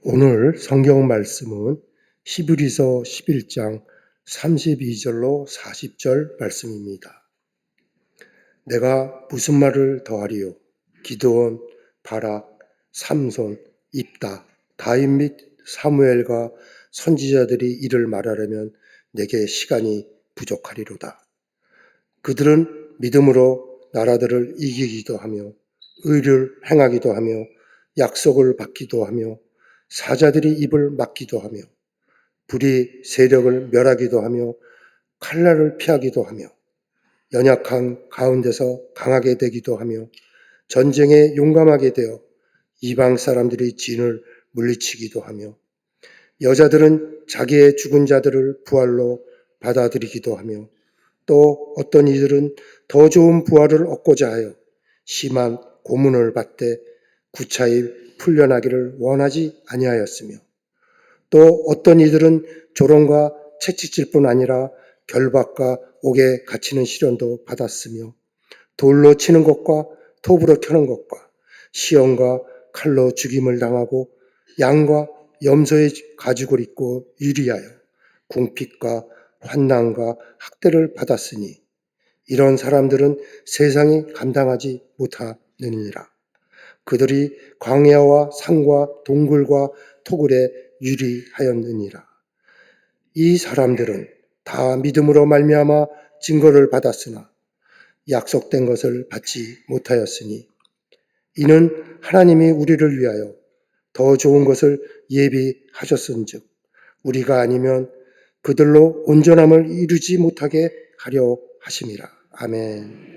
오늘 성경 말씀은 히브리서 11장 32절로 40절 말씀입니다. 내가 무슨 말을 더하리요? 기드온, 바락, 삼손, 입다, 다윗 및 사무엘과 선지자들이 이를 말하려면 내게 시간이 부족하리로다. 그들은 믿음으로 나라들을 이기기도 하며 의를 행하기도 하며 약속을 받기도 하며 사자들이 입을 막기도 하며 불의 세력을 멸하기도 하며 칼날을 피하기도 하며 연약한 가운데서 강하게 되기도 하며 전쟁에 용감하게 되어 이방 사람들이 진을 물리치기도 하며 여자들은 자기의 죽은 자들을 부활로 받아들이기도 하며 또 어떤 이들은 더 좋은 부활을 얻고자 하여 심한 고문을 받되 구차히 풀려나기를 원하지 아니하였으며 또 어떤 이들은 조롱과 채찍질 뿐 아니라 결박과 옥에 갇히는 시련도 받았으며 돌로 치는 것과 톱으로 켜는 것과 시험과 칼로 죽임을 당하고 양과 염소의 가죽을 입고 유리하여 궁핍과 환난과 학대를 받았으니 이런 사람들은 세상이 감당하지 못하느니라. 그들이 광야와 산과 동굴과 토굴에 유리하였느니라. 이 사람들은 다 믿음으로 말미암아 증거를 받았으나 약속된 것을 받지 못하였으니 이는 하나님이 우리를 위하여 더 좋은 것을 예비하셨은즉 우리가 아니면 그들로 온전함을 이루지 못하게 하려 하심이라. 아멘.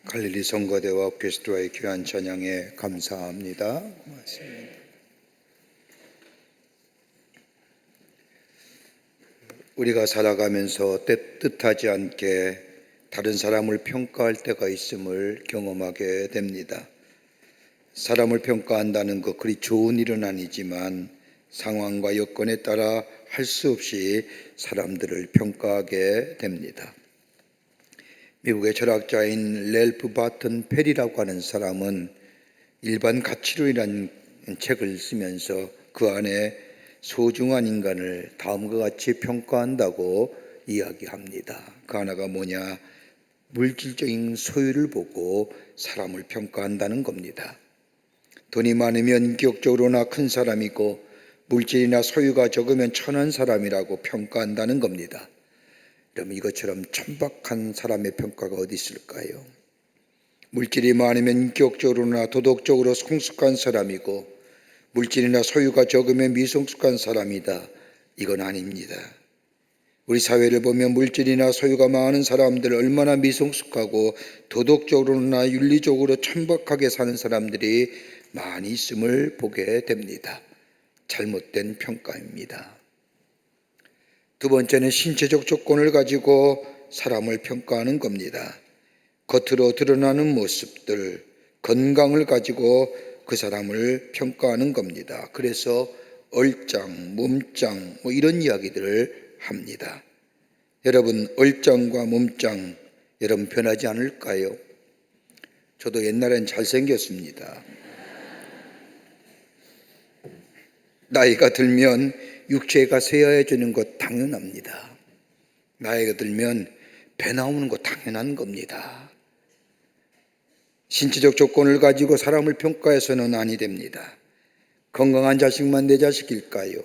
갈릴리 성거대와 오케스트라의 귀한 찬양에 감사합니다. 고맙습니다. 우리가 살아가면서 뜻하지 않게 다른 사람을 평가할 때가 있음을 경험하게 됩니다. 사람을 평가한다는 것 그리 좋은 일은 아니지만 상황과 여건에 따라 할 수 없이 사람들을 평가하게 됩니다. 미국의 철학자인 랠프 바튼 페리라고 하는 사람은 일반 가치론이라는 책을 쓰면서 그 안에 소중한 인간을 다음과 같이 평가한다고 이야기합니다. 그 하나가 뭐냐? 물질적인 소유를 보고 사람을 평가한다는 겁니다. 돈이 많으면 인격적으로나 큰 사람이고 물질이나 소유가 적으면 천한 사람이라고 평가한다는 겁니다. 그럼 이것처럼 천박한 사람의 평가가 어디 있을까요? 물질이 많으면 인격적으로나 도덕적으로 성숙한 사람이고 물질이나 소유가 적으면 미성숙한 사람이다. 이건 아닙니다. 우리 사회를 보면 물질이나 소유가 많은 사람들 얼마나 미성숙하고 도덕적으로나 윤리적으로 천박하게 사는 사람들이 많이 있음을 보게 됩니다. 잘못된 평가입니다. 두 번째는 신체적 조건을 가지고 사람을 평가하는 겁니다. 겉으로 드러나는 모습들, 건강을 가지고 그 사람을 평가하는 겁니다. 그래서 얼짱, 몸짱 이런 이야기들을 합니다. 여러분, 얼짱과 몸짱 여러분 변하지 않을까요? 저도 옛날엔 잘생겼습니다. 나이가 들면 육체가 쇠하해지는 것 당연합니다. 나이가 들면 배 나오는 것 당연한 겁니다. 신체적 조건을 가지고 사람을 평가해서는 아니 됩니다. 건강한 자식만 내 자식일까요?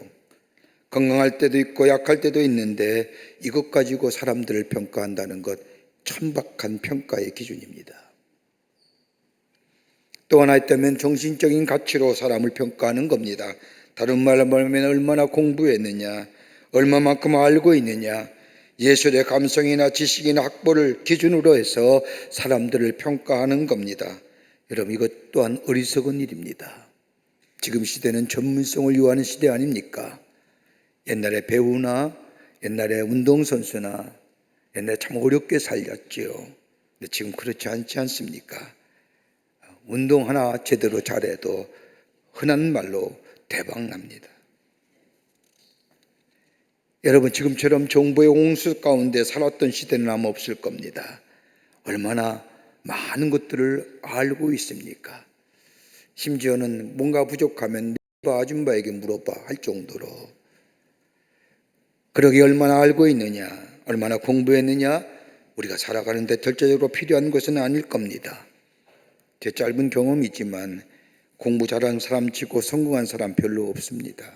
건강할 때도 있고 약할 때도 있는데 이것 가지고 사람들을 평가한다는 것 천박한 평가의 기준입니다. 또 하나 있다면 정신적인 가치로 사람을 평가하는 겁니다. 다른 말로 말하면 얼마나 공부했느냐, 얼마만큼 알고 있느냐, 예술의 감성이나 지식이나 학벌을 기준으로 해서 사람들을 평가하는 겁니다. 여러분, 이것 또한 어리석은 일입니다. 지금 시대는 전문성을 요하는 시대 아닙니까? 옛날에 배우나 옛날에 운동선수나 옛날에 참 어렵게 살렸죠. 근데 지금 그렇지 않지 않습니까? 운동 하나 제대로 잘해도 흔한 말로 대박 납니다. 여러분, 지금처럼 정보의 홍수 가운데 살았던 시대는 아마 없을 겁니다. 얼마나 많은 것들을 알고 있습니까? 심지어는 뭔가 부족하면 아줌마에게 물어봐 할 정도로. 그러기 얼마나 알고 있느냐, 얼마나 공부했느냐, 우리가 살아가는데 절대적으로 필요한 것은 아닐 겁니다. 제 짧은 경험이지만 공부 잘하는 사람 치고 성공한 사람 별로 없습니다.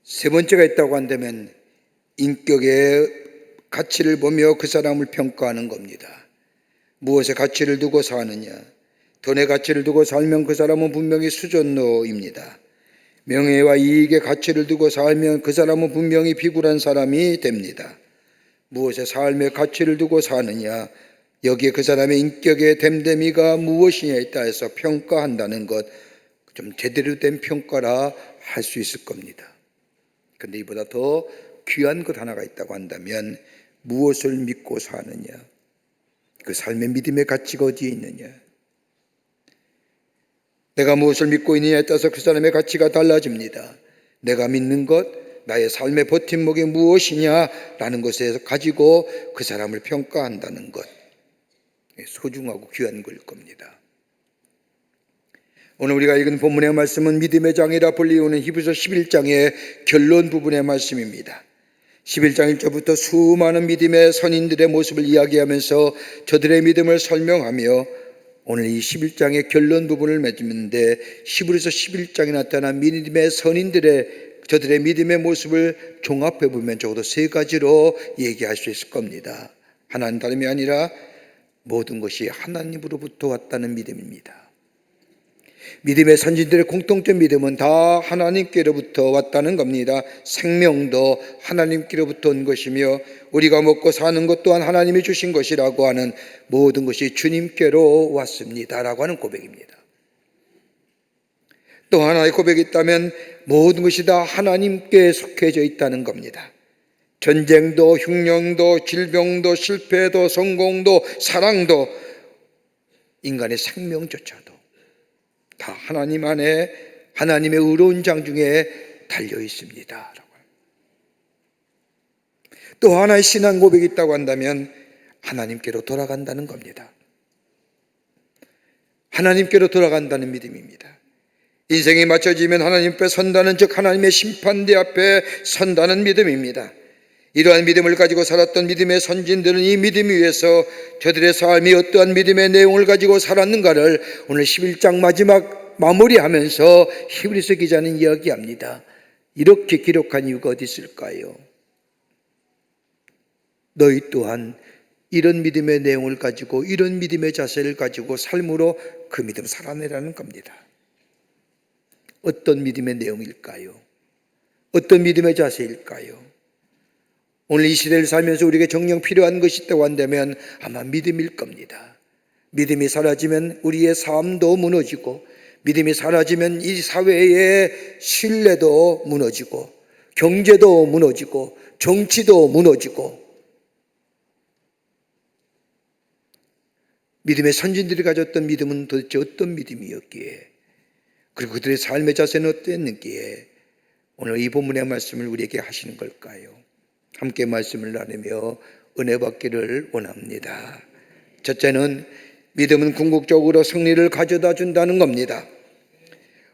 세 번째가 있다고 한다면 인격의 가치를 보며 그 사람을 평가하는 겁니다. 무엇에 가치를 두고 사느냐, 돈의 가치를 두고 살면 그 사람은 분명히 수전노입니다. 명예와 이익의 가치를 두고 살면 그 사람은 분명히 비굴한 사람이 됩니다. 무엇에 삶의 가치를 두고 사느냐, 여기에 그 사람의 인격의 됨됨이가 무엇이냐에 따라서 평가한다는 것, 좀 제대로 된 평가라 할 수 있을 겁니다. 그런데 이보다 더 귀한 것 하나가 있다고 한다면 무엇을 믿고 사느냐, 그 삶의 믿음의 가치가 어디에 있느냐, 내가 무엇을 믿고 있느냐에 따라서 그 사람의 가치가 달라집니다. 내가 믿는 것, 나의 삶의 버팀목이 무엇이냐라는 것에 가지고 그 사람을 평가한다는 것, 소중하고 귀한 걸 겁니다. 오늘 우리가 읽은 본문의 말씀은 믿음의 장이라 불리우는 히브리서 11장의 결론 부분의 말씀입니다. 11장 1절부터 수많은 믿음의 선인들의 모습을 이야기하면서 저들의 믿음을 설명하며 오늘 이 11장의 결론 부분을 맺는데 히브리서 11장에 나타난 믿음의 선인들의 저들의 믿음의 모습을 종합해 보면 적어도 세 가지로 얘기할 수 있을 겁니다. 하나는 다름이 아니라 모든 것이 하나님으로부터 왔다는 믿음입니다. 믿음의 선진들의 공통점 믿음은 다 하나님께로부터 왔다는 겁니다. 생명도 하나님께로부터 온 것이며 우리가 먹고 사는 것 또한 하나님이 주신 것이라고 하는 모든 것이 주님께로 왔습니다라고 하는 고백입니다. 또 하나의 고백이 있다면 모든 것이 다 하나님께 속해져 있다는 겁니다. 전쟁도 흉령도 질병도 실패도 성공도 사랑도 인간의 생명조차도 다 하나님 안에 하나님의 의로운 장중에 달려 있습니다. 또 하나의 신앙 고백이 있다고 한다면 하나님께로 돌아간다는 겁니다. 하나님께로 돌아간다는 믿음입니다. 인생이 맞춰지면 하나님 앞에 선다는, 즉 하나님의 심판대 앞에 선다는 믿음입니다. 이러한 믿음을 가지고 살았던 믿음의 선진들은 이 믿음 위에서 저들의 삶이 어떠한 믿음의 내용을 가지고 살았는가를 오늘 11장 마지막 마무리하면서 히브리서 기자는 이야기합니다. 이렇게 기록한 이유가 어디 있을까요? 너희 또한 이런 믿음의 내용을 가지고 이런 믿음의 자세를 가지고 삶으로 그 믿음 살아내라는 겁니다. 어떤 믿음의 내용일까요? 어떤 믿음의 자세일까요? 오늘 이 시대를 살면서 우리에게 정녕 필요한 것이 있다고 한다면 아마 믿음일 겁니다. 믿음이 사라지면 우리의 삶도 무너지고, 믿음이 사라지면 이 사회의 신뢰도 무너지고, 경제도 무너지고, 정치도 무너지고. 믿음의 선진들이 가졌던 믿음은 도대체 어떤 믿음이었기에, 그리고 그들의 삶의 자세는 어땠는기에 오늘 이 본문의 말씀을 우리에게 하시는 걸까요? 함께 말씀을 나누며 은혜 받기를 원합니다. 첫째는 믿음은 궁극적으로 승리를 가져다 준다는 겁니다.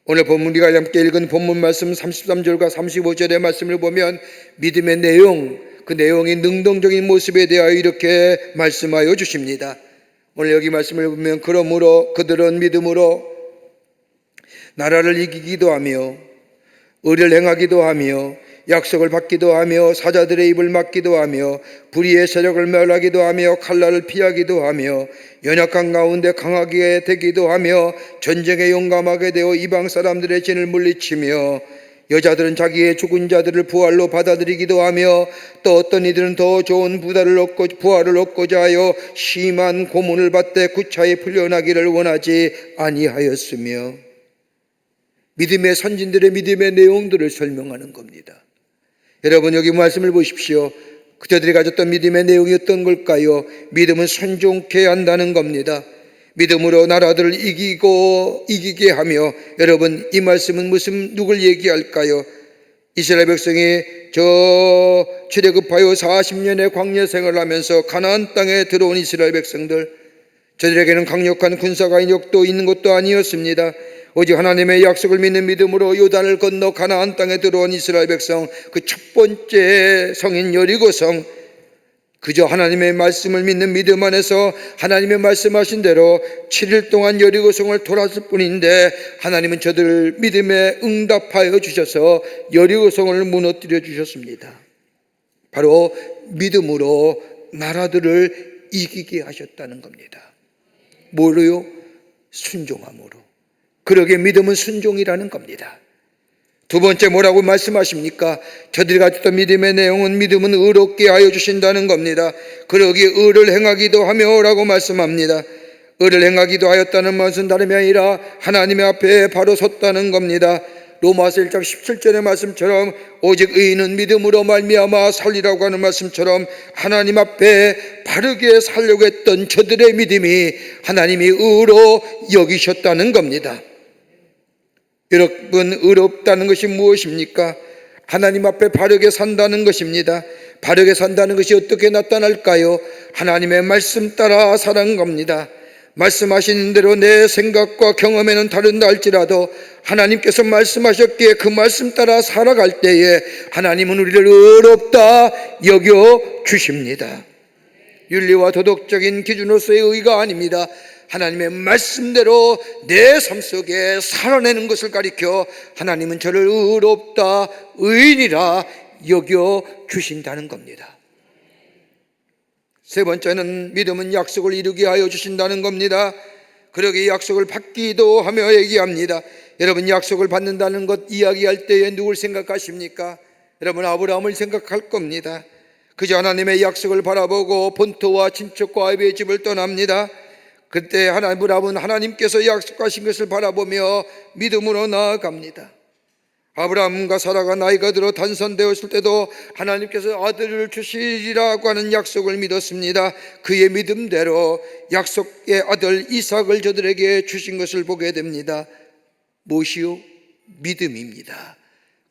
오늘 본문 우리가 함께 읽은 본문 말씀 33절과 35절의 말씀을 보면 믿음의 내용, 그 내용이 능동적인 모습에 대하여 이렇게 말씀하여 주십니다. 오늘 여기 말씀을 보면 그러므로 그들은 믿음으로 나라를 이기기도 하며 의를 행하기도 하며 약속을 받기도 하며 사자들의 입을 막기도 하며 불의의 세력을 멸하기도 하며 칼날을 피하기도 하며 연약한 가운데 강하게 되기도 하며 전쟁에 용감하게 되어 이방 사람들의 진을 물리치며 여자들은 자기의 죽은 자들을 부활로 받아들이기도 하며 또 어떤 이들은 더 좋은 부활을 얻고자 하여 심한 고문을 받되 구차히 풀려나기를 원하지 아니하였으며. 믿음의 선진들의 믿음의 내용들을 설명하는 겁니다. 여러분 여기 말씀을 보십시오. 그들이 가졌던 믿음의 내용이 어떤 걸까요? 믿음은 순종케 한다는 겁니다. 믿음으로 나라들을 이기게 하며, 여러분 이 말씀은 누굴 얘기할까요? 이스라엘 백성이 출애굽하여 40년의 광야 생활을 하면서 가나안 땅에 들어온 이스라엘 백성들, 저들에게는 강력한 군사 강력도 있는 것도 아니었습니다. 오직 하나님의 약속을 믿는 믿음으로 요단을 건너 가나안 땅에 들어온 이스라엘 백성, 그 첫 번째 성인 여리고성, 그저 하나님의 말씀을 믿는 믿음 안에서 하나님의 말씀하신 대로 7일 동안 여리고성을 돌았을 뿐인데 하나님은 저들 믿음에 응답하여 주셔서 여리고성을 무너뜨려 주셨습니다. 바로 믿음으로 나라들을 이기게 하셨다는 겁니다. 뭐로요? 순종함으로. 그러기에 믿음은 순종이라는 겁니다. 두 번째 뭐라고 말씀하십니까? 저들이 가졌던 믿음의 내용은 믿음은 의롭게 하여 주신다는 겁니다. 그러기에 의를 행하기도 하며 라고 말씀합니다. 의를 행하기도 하였다는 말은 다름이 아니라 하나님의 앞에 바로 섰다는 겁니다. 로마서 1장 17절의 말씀처럼 오직 의인은 믿음으로 말미암아 살리라고 하는 말씀처럼 하나님 앞에 바르게 살려고 했던 저들의 믿음이 하나님이 의로 여기셨다는 겁니다. 여러분 의롭다는 것이 무엇입니까? 하나님 앞에 바르게 산다는 것입니다. 바르게 산다는 것이 어떻게 나타날까요? 하나님의 말씀 따라 사는 겁니다. 말씀하시는 대로 내 생각과 경험에는 다른다 할지라도 하나님께서 말씀하셨기에 그 말씀 따라 살아갈 때에 하나님은 우리를 의롭다 여겨 주십니다. 윤리와 도덕적인 기준으로서의 의가 아닙니다. 하나님의 말씀대로 내 삶 속에 살아내는 것을 가리켜 하나님은 저를 의롭다 의인이라 여겨 주신다는 겁니다. 세 번째는 믿음은 약속을 이루게 하여 주신다는 겁니다. 그러기에 약속을 받기도 하며 얘기합니다. 여러분, 약속을 받는다는 것 이야기할 때에 누굴 생각하십니까? 여러분, 아브라함을 생각할 겁니다. 그저 하나님의 약속을 바라보고 본토와 친척과 아비의 집을 떠납니다. 그때 아브라함은 하나님께서 약속하신 것을 바라보며 믿음으로 나아갑니다. 아브라함과 사라가 나이가 들어 단선되었을 때도 하나님께서 아들을 주시리라고 하는 약속을 믿었습니다. 그의 믿음대로 약속의 아들 이삭을 저들에게 주신 것을 보게 됩니다. 무엇이요? 믿음입니다.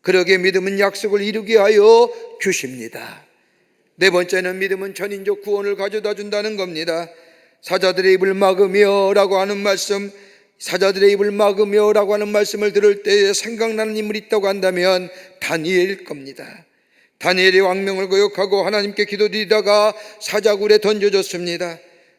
그러기에 믿음은 약속을 이루게 하여 주십니다. 네 번째는 믿음은 전인적 구원을 가져다 준다는 겁니다. 사자들의 입을 막으며 라고 하는 말씀, 사자들의 입을 막으며 라고 하는 말씀을 들을 때 생각나는 인물이 있다고 한다면 다니엘일 겁니다. 다니엘이 왕명을 거역하고 하나님께 기도드리다가 사자굴에 던져졌습니다.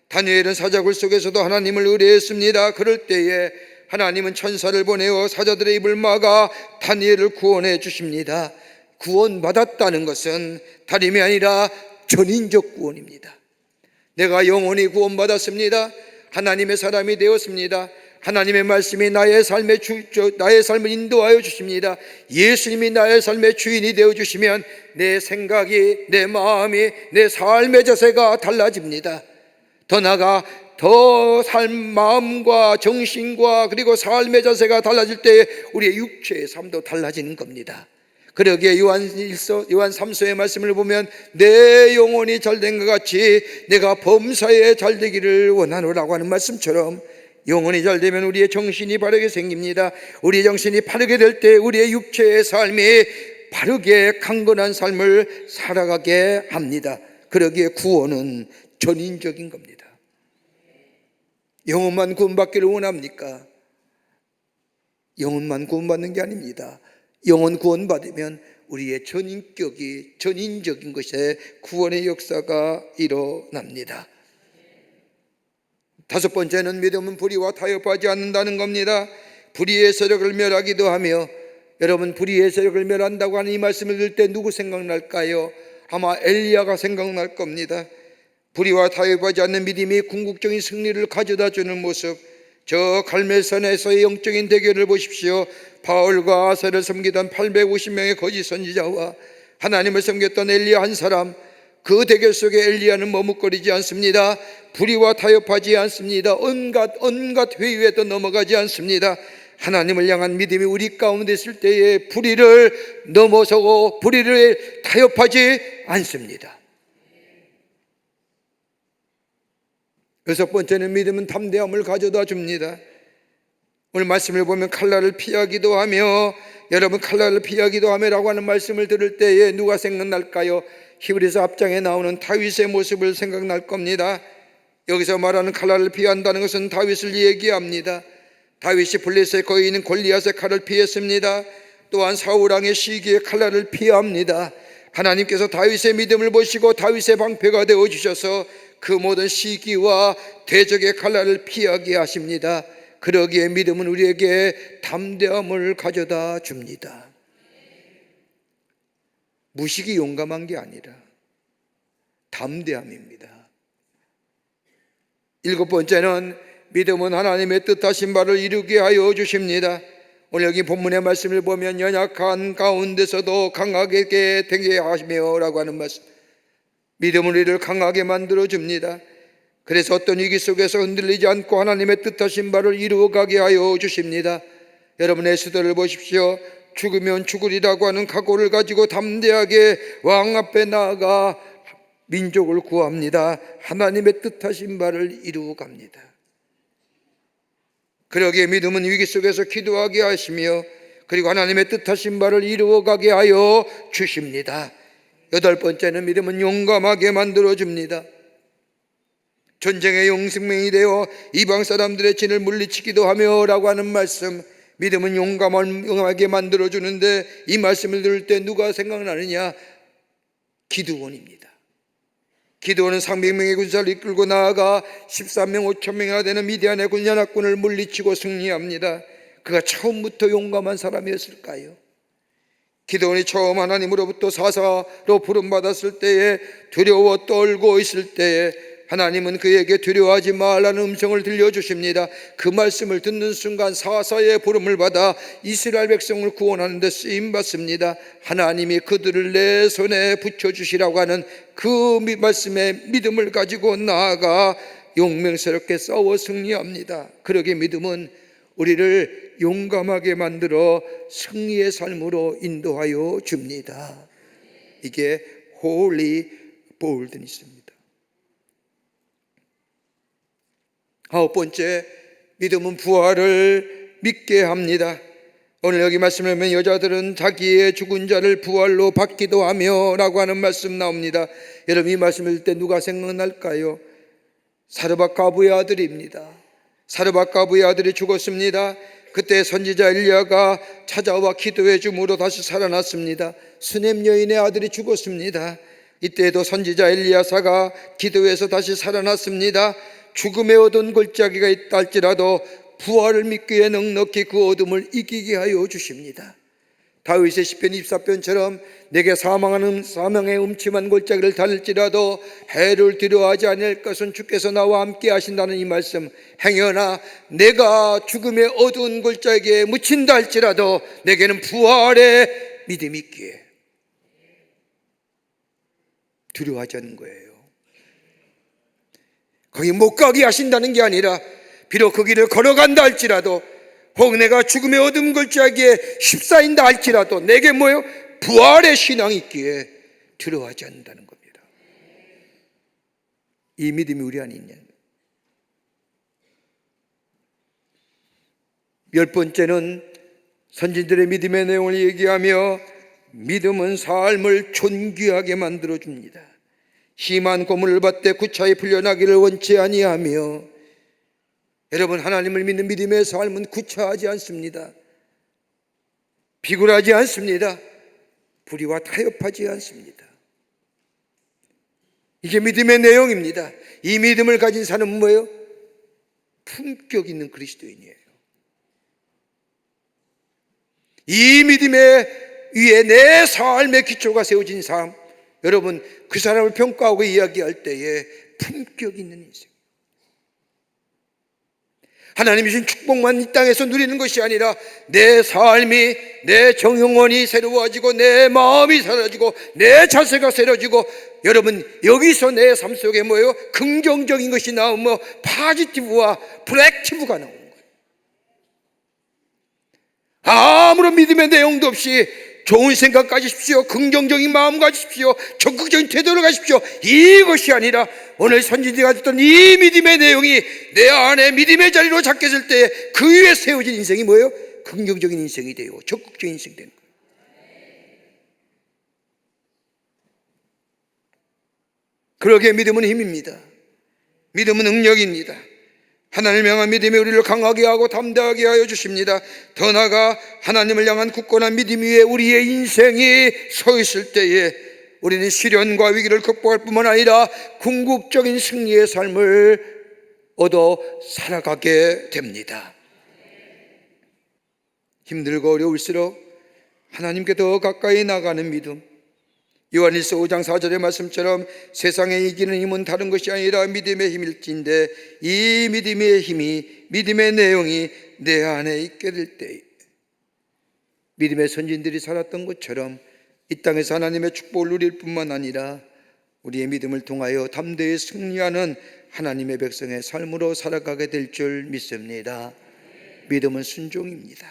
다니엘은 사자굴 속에서도 하나님을 의뢰했습니다. 그럴 때에 하나님은 천사를 보내어 사자들의 입을 막아 다니엘을 구원해 주십니다. 구원받았다는 것은 다름이 아니라 전인적 구원입니다. 내가 영원히 구원받았습니다. 하나님의 사람이 되었습니다. 하나님의 말씀이 나의 삶을 인도하여 주십니다. 예수님이 나의 삶의 주인이 되어 주시면 내 생각이, 내 마음이, 내 삶의 자세가 달라집니다. 더 나아가 마음과 정신과 그리고 삶의 자세가 달라질 때 우리의 육체의 삶도 달라지는 겁니다. 그러기에 요한 3서의 말씀을 보면 내 영혼이 잘된 것 같이 내가 범사에 잘되기를 원하노라고 하는 말씀처럼 영혼이 잘되면 우리의 정신이 바르게 생깁니다. 우리의 정신이 바르게 될 때 우리의 육체의 삶이 바르게 강건한 삶을 살아가게 합니다. 그러기에 구원은 전인적인 겁니다. 영혼만 구원받기를 원합니까? 영혼만 구원받는 게 아닙니다. 영혼 구원받으면 우리의 전인적인 것에 구원의 역사가 일어납니다. 다섯 번째는 믿음은 불의와 타협하지 않는다는 겁니다. 불의의 세력을 멸하기도 하며, 여러분, 불의의 세력을 멸한다고 하는 이 말씀을 들을 때 누구 생각날까요? 아마 엘리야가 생각날 겁니다. 불의와 타협하지 않는 믿음이 궁극적인 승리를 가져다 주는 모습, 저 갈멜산에서의 영적인 대결을 보십시오. 바울과 아사를 섬기던 850명의 거짓 선지자와 하나님을 섬겼던 엘리야 한 사람, 그 대결 속에 엘리야는 머뭇거리지 않습니다. 불의와 타협하지 않습니다. 온갖 회유에도 넘어가지 않습니다. 하나님을 향한 믿음이 우리 가운데 있을 때에 불의를 넘어서고 불의를 타협하지 않습니다. 여섯 번째는 믿음은 담대함을 가져다 줍니다. 오늘 말씀을 보면 칼날을 피하기도 하며, 여러분, 칼날을 피하기도 하며라고 하는 말씀을 들을 때에 누가 생각날까요? 히브리서 앞장에 나오는 다윗의 모습을 생각날 겁니다. 여기서 말하는 칼날을 피한다는 것은 다윗을 얘기합니다. 다윗이 블레셋의 거인인 골리앗의 칼을 피했습니다. 또한 사울왕의 시기에 칼날을 피합니다. 하나님께서 다윗의 믿음을 보시고 다윗의 방패가 되어주셔서 그 모든 시기와 대적의 칼날을 피하게 하십니다. 그러기에 믿음은 우리에게 담대함을 가져다 줍니다. 무식이 용감한 게 아니라 담대함입니다. 일곱 번째는 믿음은 하나님의 뜻하신 바를 이루게 하여 주십니다. 오늘 여기 본문의 말씀을 보면 연약한 가운데서도 강하게 되게 하시며 라고 하는 말씀, 믿음은 우리를 강하게 만들어 줍니다. 그래서 어떤 위기 속에서 흔들리지 않고 하나님의 뜻하신 바를 이루어가게 하여 주십니다. 여러분의 수도를 보십시오. 죽으면 죽으리라고 하는 각오를 가지고 담대하게 왕 앞에 나아가 민족을 구합니다. 하나님의 뜻하신 바를 이루어갑니다. 그러기에 믿음은 위기 속에서 기도하게 하시며 그리고 하나님의 뜻하신 바를 이루어가게 하여 주십니다. 여덟 번째는 믿음은 용감하게 만들어줍니다. 전쟁의 용승명이 되어 이방 사람들의 진을 물리치기도 하며 라고 하는 말씀, 믿음은 용감하게 만들어주는데 이 말씀을 들을 때 누가 생각나느냐? 기드온입니다. 기드온은 300명의 군사를 이끌고 나아가 13명 5천명이나 되는 미디안의 연합군을 물리치고 승리합니다. 그가 처음부터 용감한 사람이었을까요? 기드온이 처음 하나님으로부터 사사로 부름받았을 때에 두려워 떨고 있을 때에 하나님은 그에게 두려워하지 말라는 음성을 들려주십니다. 그 말씀을 듣는 순간 사사의 부름을 받아 이스라엘 백성을 구원하는 데 쓰임받습니다. 하나님이 그들을 내 손에 붙여주시라고 하는 그 말씀에 믿음을 가지고 나아가 용맹스럽게 싸워 승리합니다. 그러기에 믿음은 우리를 용감하게 만들어 승리의 삶으로 인도하여 줍니다. 이게 홀리 볼드니스입니다. 아홉 번째, 믿음은 부활을 믿게 합니다. 오늘 여기 말씀을 보면 여자들은 자기의 죽은 자를 부활로 받기도 하며 라고 하는 말씀 나옵니다. 여러분, 이 말씀을 들 때 누가 생각날까요? 사르밧 가부의 아들입니다. 사르밧 가부의 아들이 죽었습니다. 그때 선지자 엘리야가 찾아와 기도해 줌으로 다시 살아났습니다. 수넴 여인의 아들이 죽었습니다. 이때에도 선지자 엘리야사가 기도해서 다시 살아났습니다. 죽음에 얻은 골짜기가 있다 할지라도 부활을 믿기에 넉넉히 그 어둠을 이기게 하여 주십니다. 다윗의 시편 24편처럼 내게 사망의 음침한 골짜기를 다닐지라도 해를 두려워하지 아니할 것은 주께서 나와 함께 하신다는 이 말씀, 행여나 내가 죽음의 어두운 골짜기에 묻힌다 할지라도 내게는 부활의 믿음이 있기에 두려워하지 않는 거예요. 거기 못 가게 하신다는 게 아니라 비록 그 길을 걸어간다 할지라도 혹 내가 죽음의 어둠 골짜기에 휩싸인다 할지라도 내게 뭐예요? 부활의 신앙이 있기에 두려워하지 않는다는 겁니다. 이 믿음이 우리 안에 있냐. 열 번째는 선진들의 믿음의 내용을 얘기하며 믿음은 삶을 존귀하게 만들어줍니다. 심한 고문을 받되 구차히 풀려나기를 원치 아니하며, 여러분, 하나님을 믿는 믿음의 삶은 구차하지 않습니다. 비굴하지 않습니다. 불의와 타협하지 않습니다. 이게 믿음의 내용입니다. 이 믿음을 가진 사람은 뭐예요? 품격 있는 그리스도인이에요. 이 믿음의 위에 내 삶의 기초가 세워진 삶, 여러분, 그 사람을 평가하고 이야기할 때에 품격 있는 인생, 하나님이 주신 축복만 이 땅에서 누리는 것이 아니라 내 삶이, 내 정영원이 새로워지고 내 마음이 사라지고 내 자세가 새로워지고, 여러분, 여기서 내 삶 속에 뭐예요? 긍정적인 것이 나오며 파지티브와 프로액티브가 나오는 거예요. 아무런 믿음의 내용도 없이 좋은 생각 가지십시오, 긍정적인 마음 가지십시오, 적극적인 태도를 가지십시오, 이것이 아니라 오늘 선지자가 듣던 이 믿음의 내용이 내 안에 믿음의 자리로 잡혔을 때 그 위에 세워진 인생이 뭐예요? 긍정적인 인생이 되고 적극적인 인생이 되는 거예요. 그러기에 믿음은 힘입니다. 믿음은 능력입니다. 하나님을 향한 믿음이 우리를 강하게 하고 담대하게 하여 주십니다. 더 나아가 하나님을 향한 굳건한 믿음 위에 우리의 인생이 서 있을 때에 우리는 시련과 위기를 극복할 뿐만 아니라 궁극적인 승리의 삶을 얻어 살아가게 됩니다. 힘들고 어려울수록 하나님께 더 가까이 나가는 믿음, 요한일서 5장 4절의 말씀처럼 세상에 이기는 힘은 다른 것이 아니라 믿음의 힘일진데, 이 믿음의 힘이, 믿음의 내용이 내 안에 있게 될 때 믿음의 선진들이 살았던 것처럼 이 땅에서 하나님의 축복을 누릴 뿐만 아니라 우리의 믿음을 통하여 담대히 승리하는 하나님의 백성의 삶으로 살아가게 될 줄 믿습니다. 믿음은 순종입니다.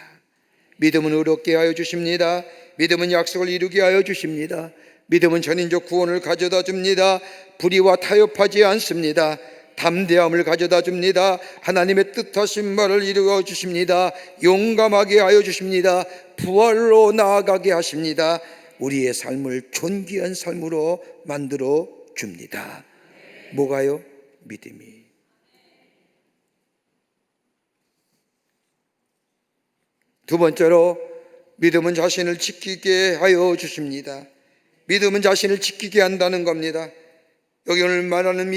믿음은 의롭게 하여 주십니다. 믿음은 약속을 이루게 하여 주십니다. 믿음은 전인적 구원을 가져다 줍니다. 불의와 타협하지 않습니다. 담대함을 가져다 줍니다. 하나님의 뜻하신 말을 이루어 주십니다. 용감하게 하여 주십니다. 부활로 나아가게 하십니다. 우리의 삶을 존귀한 삶으로 만들어 줍니다. 뭐가요? 믿음이. 두 번째로, 믿음은 자신을 지키게 하여 주십니다. 믿음은 자신을 지키게 한다는 겁니다. 여기 오늘 말하는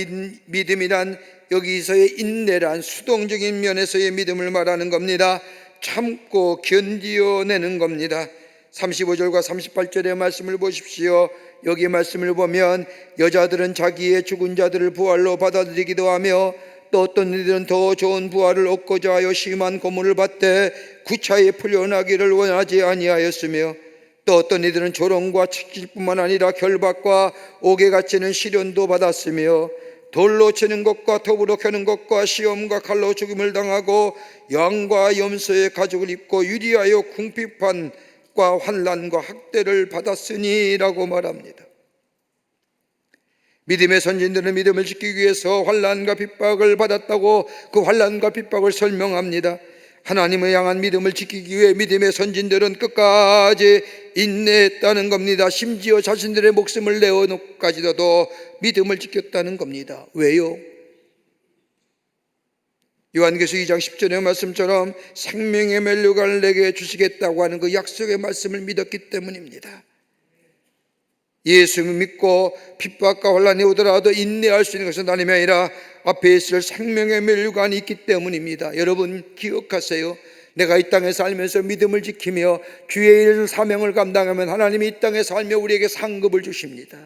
믿음이란 여기서의 인내란 수동적인 면에서의 믿음을 말하는 겁니다. 참고 견디어내는 겁니다. 35절과 38절의 말씀을 보십시오. 여기 말씀을 보면 여자들은 자기의 죽은 자들을 부활로 받아들이기도 하며 또 어떤 이들은 더 좋은 부활을 얻고자 하여 심한 고문을 받되 구차히 풀려나기를 원하지 아니하였으며 또 어떤 이들은 조롱과 채찍뿐만 아니라 결박과 옥에 갇히는 시련도 받았으며 돌로 치는 것과 톱으로 켜는 것과 시험과 칼로 죽임을 당하고 양과 염소의 가죽을 입고 유리하여 궁핍함과 환난과 학대를 받았으니라고 말합니다. 믿음의 선진들은 믿음을 지키기 위해서 환난과 핍박을 받았다고 그 환난과 핍박을 설명합니다. 하나님을 향한 믿음을 지키기 위해 믿음의 선진들은 끝까지 인내했다는 겁니다. 심지어 자신들의 목숨을 내어놓기까지도 믿음을 지켰다는 겁니다. 왜요? 요한계시록 2장 10절의 말씀처럼 생명의 면류관을 내게 주시겠다고 하는 그 약속의 말씀을 믿었기 때문입니다. 예수를 믿고 핍박과 혼란이 오더라도 인내할 수 있는 것은 하나님이 아니라 앞에 있을 생명의 면류관이 있기 때문입니다. 여러분 기억하세요. 내가 이 땅에 살면서 믿음을 지키며 주의 일 사명을 감당하면 하나님이 이 땅에 살며 우리에게 상급을 주십니다.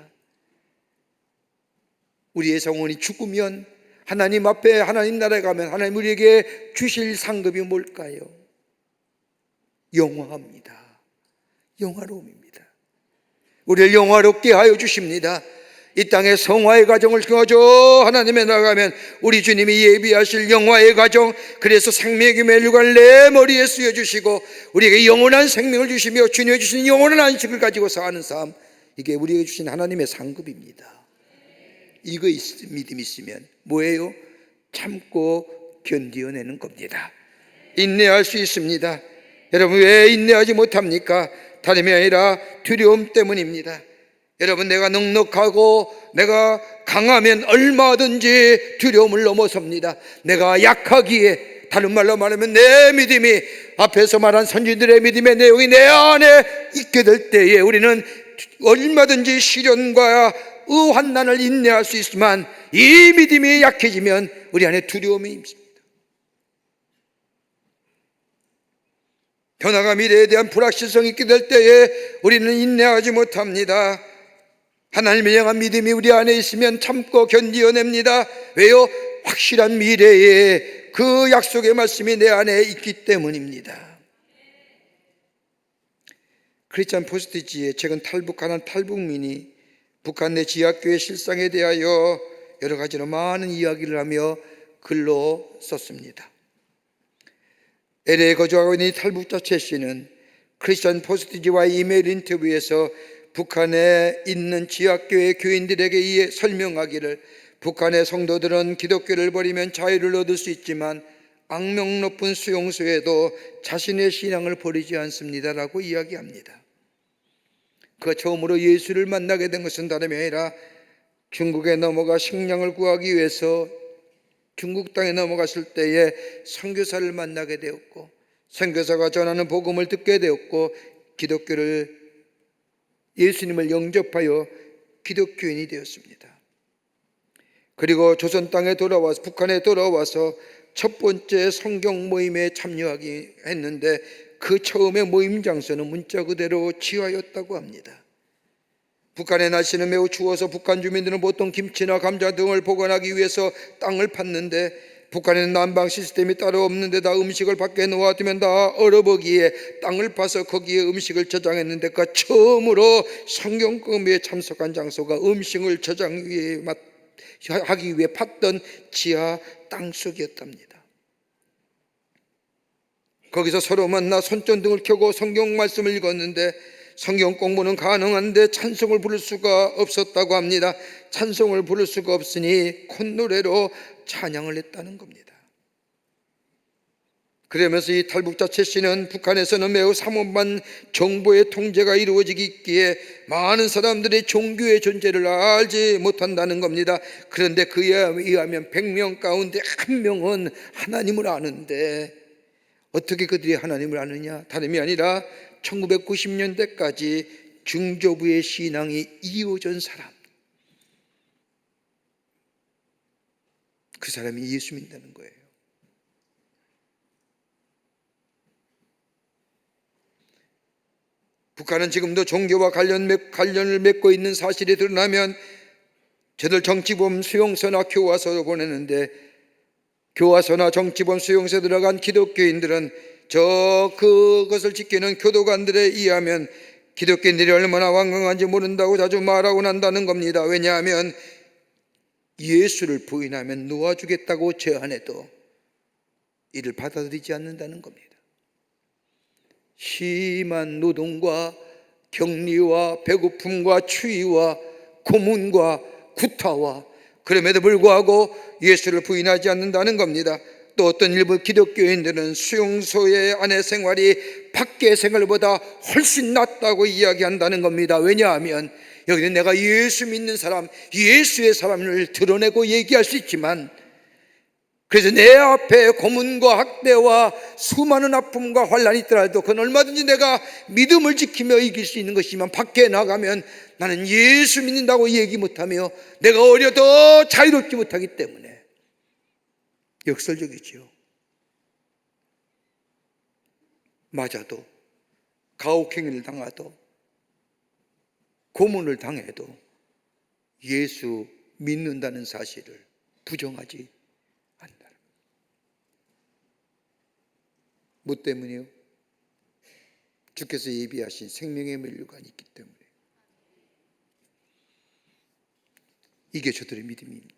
우리의 영혼이 죽으면 하나님 앞에 하나님 나라에 가면 하나님 우리에게 주실 상급이 뭘까요? 영화입니다. 영화로움입니다. 우리를 영화롭게 하여 주십니다. 이 땅에 성화의 가정을 가져 하나님에 나가면 우리 주님이 예비하실 영화의 가정, 그래서 생명의 면류관을 내 머리에 씌워주시고 우리에게 영원한 생명을 주시며 주님이 주신 영원한 안식을 가지고 사는 삶, 이게 우리에게 주신 하나님의 상급입니다. 이거 믿음 있으면 뭐예요? 참고 견디어내는 겁니다. 인내할 수 있습니다. 여러분 왜 인내하지 못합니까? 다름이 아니라 두려움 때문입니다. 여러분 내가 넉넉하고 내가 강하면 얼마든지 두려움을 넘어섭니다. 내가 약하기에, 다른 말로 말하면 내 믿음이 앞에서 말한 선지들의 믿음의 내용이 내 안에 있게 될 때에 우리는 얼마든지 시련과 환난을 인내할 수 있지만 이 믿음이 약해지면 우리 안에 두려움이 있습니다. 변화가 미래에 대한 불확실성이 있게 될 때에 우리는 인내하지 못합니다. 하나님을 향한 믿음이 우리 안에 있으면 참고 견디어냅니다. 왜요? 확실한 미래에 그 약속의 말씀이 내 안에 있기 때문입니다. 크리스찬 포스트지에 최근 탈북하는 탈북민이 북한 내 지하교회 실상에 대하여 여러 가지로 많은 이야기를 하며 글로 썼습니다. LA에 거주하고 있는 탈북자 최 씨는 크리스찬 포스트지와의 이메일 인터뷰에서 북한에 있는 지하교회 교인들에게 설명하기를 북한의 성도들은 기독교를 버리면 자유를 얻을 수 있지만 악명 높은 수용소에도 자신의 신앙을 버리지 않습니다라고 이야기합니다. 그가 처음으로 예수를 만나게 된 것은 다름이 아니라 중국에 넘어가 식량을 구하기 위해서 중국 땅에 넘어갔을 때에 선교사를 만나게 되었고 선교사가 전하는 복음을 듣게 되었고 예수님을 영접하여 기독교인이 되었습니다. 그리고 조선 땅에 돌아와서 북한에 돌아와서 첫 번째 성경 모임에 참여하기 했는데 그 처음의 모임 장소는 문자 그대로 지하였다고 합니다. 북한의 날씨는 매우 추워서 북한 주민들은 보통 김치나 감자 등을 보관하기 위해서 땅을 팠는데 북한에는 난방 시스템이 따로 없는 데다 음식을 밖에 놓아두면 다 얼어버기에 땅을 파서 거기에 음식을 저장했는데 그 처음으로 성경 공부에 참석한 장소가 음식을 저장하기 위해 팠던 지하 땅속이었답니다. 거기서 서로 만나 손전등을 켜고 성경 말씀을 읽었는데 성경 공부는 가능한데 찬송을 부를 수가 없었다고 합니다. 찬송을 부를 수가 없으니 콧노래로 찬양을 했다는 겁니다. 그러면서 이 탈북자 최 씨는 북한에서는 매우 삼엄한 정보의 통제가 이루어지기에 많은 사람들이 종교의 존재를 알지 못한다는 겁니다. 그런데 그에 의하면 100명 가운데 1명은 하나님을 아는데 어떻게 그들이 하나님을 아느냐? 다름이 아니라 1990년대까지 중조부의 신앙이 이어진 사람, 그 사람이 예수 믿는다는 거예요. 북한은 지금도 종교와 관련을 맺고 있는 사실이 드러나면 저들 정치범 수용소나 교화소로 보내는데, 교화소나 정치범 수용소에 들어간 기독교인들은 그것을 지키는 교도관들에 의하면 기독교인들이 얼마나 완강한지 모른다고 자주 말하곤 한다는 겁니다. 왜냐하면 예수를 부인하면 놓아주겠다고 제안해도 이를 받아들이지 않는다는 겁니다. 심한 노동과 격리와 배고픔과 추위와 고문과 구타와, 그럼에도 불구하고 예수를 부인하지 않는다는 겁니다. 또 어떤 일부 기독교인들은 수용소의 안의 생활이 밖의 생활보다 훨씬 낫다고 이야기한다는 겁니다. 왜냐하면 여기는 내가 예수 믿는 사람, 예수의 사람을 드러내고 얘기할 수 있지만, 그래서 내 앞에 고문과 학대와 수많은 아픔과 환란이 있더라도 그건 얼마든지 내가 믿음을 지키며 이길 수 있는 것이지만, 밖에 나가면 나는 예수 믿는다고 얘기 못하며 내가 어려도 자유롭지 못하기 때문에 역설적이지요. 맞아도, 가혹행위를 당하도, 고문을 당해도 예수 믿는다는 사실을 부정하지 않는다. 뭐 때문이요? 주께서 예비하신 생명의 면류관이 있기 때문에. 이게 저들의 믿음입니다.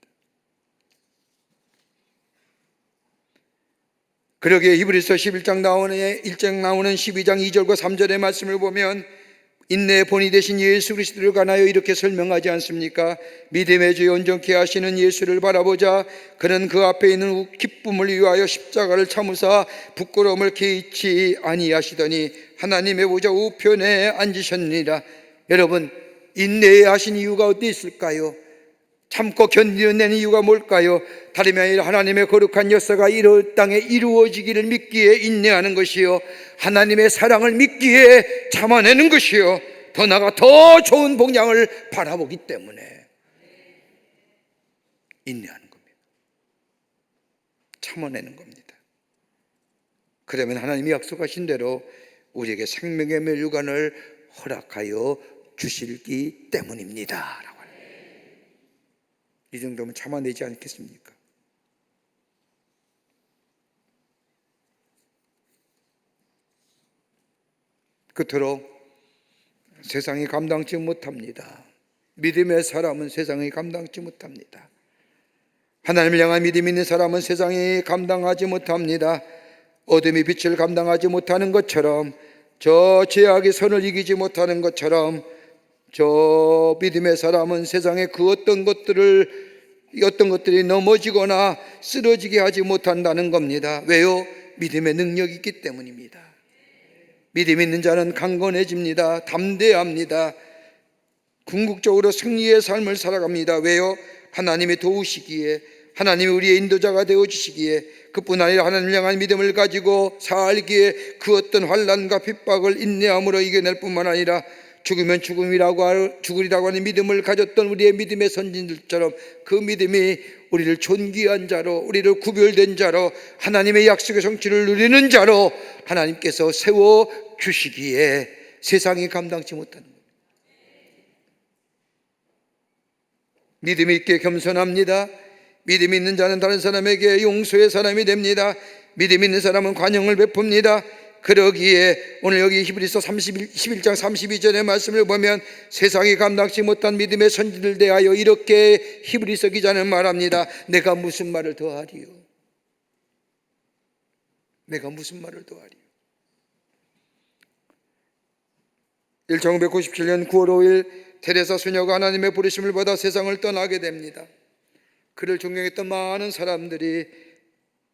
그러기에 히브리서 11장 나오는 12장 2절과 3절의 말씀을 보면 인내의 본이 되신 예수 그리스도를 관하여 이렇게 설명하지 않습니까? 믿음의 주에 온전케 하시는 예수를 바라보자. 그는 그 앞에 있는 기쁨을 위하여 십자가를 참으사 부끄러움을 개의치 아니하시더니 하나님의 보좌 우편에 앉으셨느니라. 여러분, 인내해야 하신 이유가 어디 있을까요? 참고 견디는 이유가 뭘까요? 다름이 아니라 하나님의 거룩한 역사가 이 땅에 이루어지기를 믿기에 인내하는 것이요, 하나님의 사랑을 믿기에 참아내는 것이요, 더 나아가 더 좋은 복양을 바라보기 때문에 인내하는 겁니다. 참아내는 겁니다. 그러면 하나님이 약속하신 대로 우리에게 생명의 면류관을 허락하여 주시기 때문입니다. 이 정도면 참아내지 않겠습니까? 그토록 세상이 감당치 못합니다. 믿음의 사람은 세상이 감당치 못합니다. 하나님을 향한 믿음 있는 사람은 세상이 감당하지 못합니다. 어둠이 빛을 감당하지 못하는 것처럼, 저 죄악의 선을 이기지 못하는 것처럼, 저 믿음의 사람은 세상의 그 어떤 것들이 넘어지거나 쓰러지게 하지 못한다는 겁니다. 왜요? 믿음의 능력이 있기 때문입니다. 믿음 있는 자는 강건해집니다. 담대합니다. 궁극적으로 승리의 삶을 살아갑니다. 왜요? 하나님이 도우시기에, 하나님이 우리의 인도자가 되어주시기에, 그뿐 아니라 하나님을 향한 믿음을 가지고 살기에 그 어떤 환난과 핍박을 인내함으로 이겨낼 뿐만 아니라 죽으면 죽으리라고 하는 믿음을 가졌던 우리의 믿음의 선진들처럼 그 믿음이 우리를 존귀한 자로, 우리를 구별된 자로, 하나님의 약속의 성취를 누리는 자로 하나님께서 세워주시기에 세상이 감당치 못하는 겁니다. 믿음이 있게 겸손합니다. 믿음 있는 자는 다른 사람에게 용서의 사람이 됩니다. 믿음 있는 사람은 관용을 베풉니다. 그러기에 오늘 여기 히브리서 11장 32절의 말씀을 보면 세상이 감당치 못한 믿음의 선지를 대하여 이렇게 히브리서 기자는 말합니다. 내가 무슨 말을 더하리요? 내가 무슨 말을 더하리요? 1997년 9월 5일 테레사 수녀가 하나님의 부르심을 받아 세상을 떠나게 됩니다. 그를 존경했던 많은 사람들이,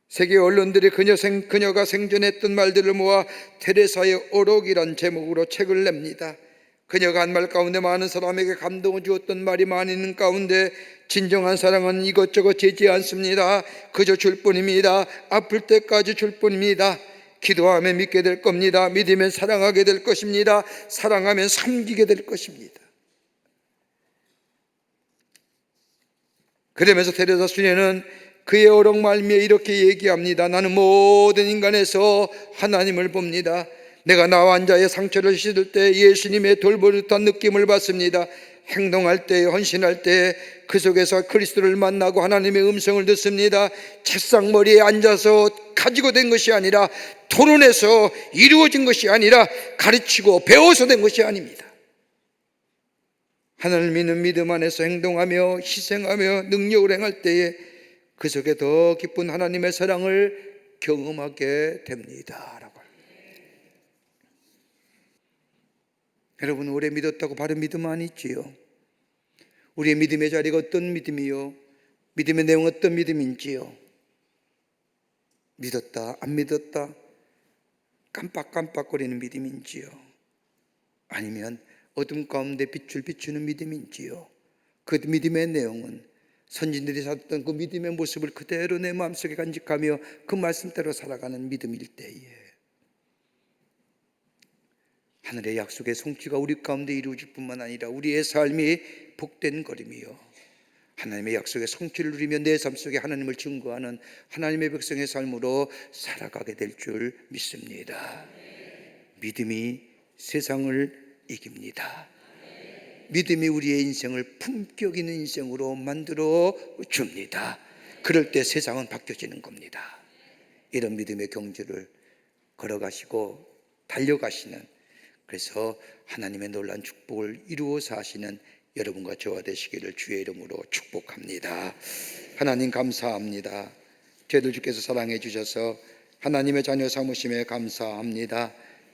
세계 언론들이 그녀가 생전했던 말들을 모아 테레사의 어록이란 제목으로 책을 냅니다. 그녀가 한 말 가운데 많은 사람에게 감동을 주었던 말이 많이 있는 가운데, 진정한 사랑은 이것저것 재지 않습니다. 그저 줄 뿐입니다. 아플 때까지 줄 뿐입니다. 기도하면 믿게 될 겁니다. 믿으면 사랑하게 될 것입니다. 사랑하면 섬기게 될 것입니다. 그러면서 테레사 수녀는 그의 어록 말미에 이렇게 얘기합니다. 나는 모든 인간에서 하나님을 봅니다. 내가 나와 환자의 상처를 씻을 때 예수님의 돌보듯한 느낌을 받습니다. 행동할 때, 헌신할 때 그 속에서 그리스도를 만나고 하나님의 음성을 듣습니다. 책상 머리에 앉아서 가지고 된 것이 아니라, 토론해서 이루어진 것이 아니라, 가르치고 배워서 된 것이 아닙니다. 하나님을 믿는 믿음 안에서 행동하며 희생하며 능력을 행할 때에 그 속에 더 깊은 하나님의 사랑을 경험하게 됩니다. 여러분, 오래 믿었다고 바로 믿음 아니지요? 우리의 믿음의 자리가 어떤 믿음이요? 믿음의 내용 어떤 믿음인지요? 믿었다, 안 믿었다, 깜빡깜빡거리는 믿음인지요? 아니면 어둠 가운데 빛을 비추는 믿음인지요? 그 믿음의 내용은 선진들이 살았던 그 믿음의 모습을 그대로 내 마음속에 간직하며 그 말씀대로 살아가는 믿음일 때에 하늘의 약속의 성취가 우리 가운데 이루어질 뿐만 아니라 우리의 삶이 복된 걸음이요, 하나님의 약속의 성취를 누리며 내 삶 속에 하나님을 증거하는 하나님의 백성의 삶으로 살아가게 될 줄 믿습니다. 믿음이 세상을 이깁니다. 믿음이 우리의 인생을 품격 있는 인생으로 만들어 줍니다. 그럴 때 세상은 바뀌어지는 겁니다. 이런 믿음의 경주를 걸어가시고 달려가시는, 그래서 하나님의 놀라운 축복을 이루어 사시는 여러분과 저와 되시기를 주의 이름으로 축복합니다. 하나님 감사합니다. 저희들 주께서 사랑해 주셔서 하나님의 자녀 삼으심에 감사합니다.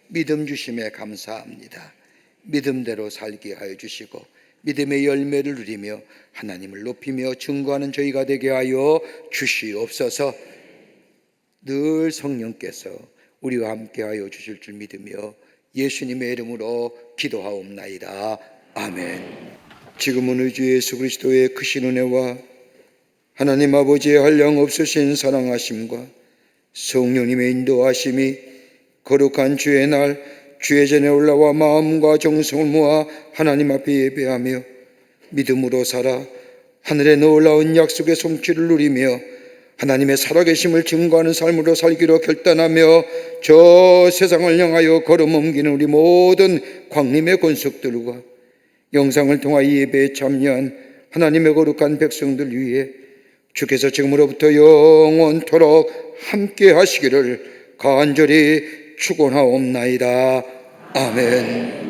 믿음 주심에 감사합니다. 믿음대로 살게 하여 주시고 믿음의 열매를 누리며 하나님을 높이며 증거하는 저희가 되게 하여 주시옵소서. 늘 성령께서 우리와 함께 하여 주실 줄 믿으며 예수님의 이름으로 기도하옵나이다. 아멘. 지금은 우리 주 예수 그리스도의 크신 은혜와 하나님 아버지의 한량없으신 사랑하심과 성령님의 인도하심이 거룩한 주의 날 주의 전에 올라와 마음과 정성을 모아 하나님 앞에 예배하며 믿음으로 살아 하늘의 놀라운 약속의 성취를 누리며 하나님의 살아계심을 증거하는 삶으로 살기로 결단하며 저 세상을 향하여 걸음 옮기는 우리 모든 광림의 권속들과 영상을 통하여 예배에 참여한 하나님의 거룩한 백성들 위해 주께서 지금으로부터 영원토록 함께 하시기를 간절히 축원하옵나이다. 아멘.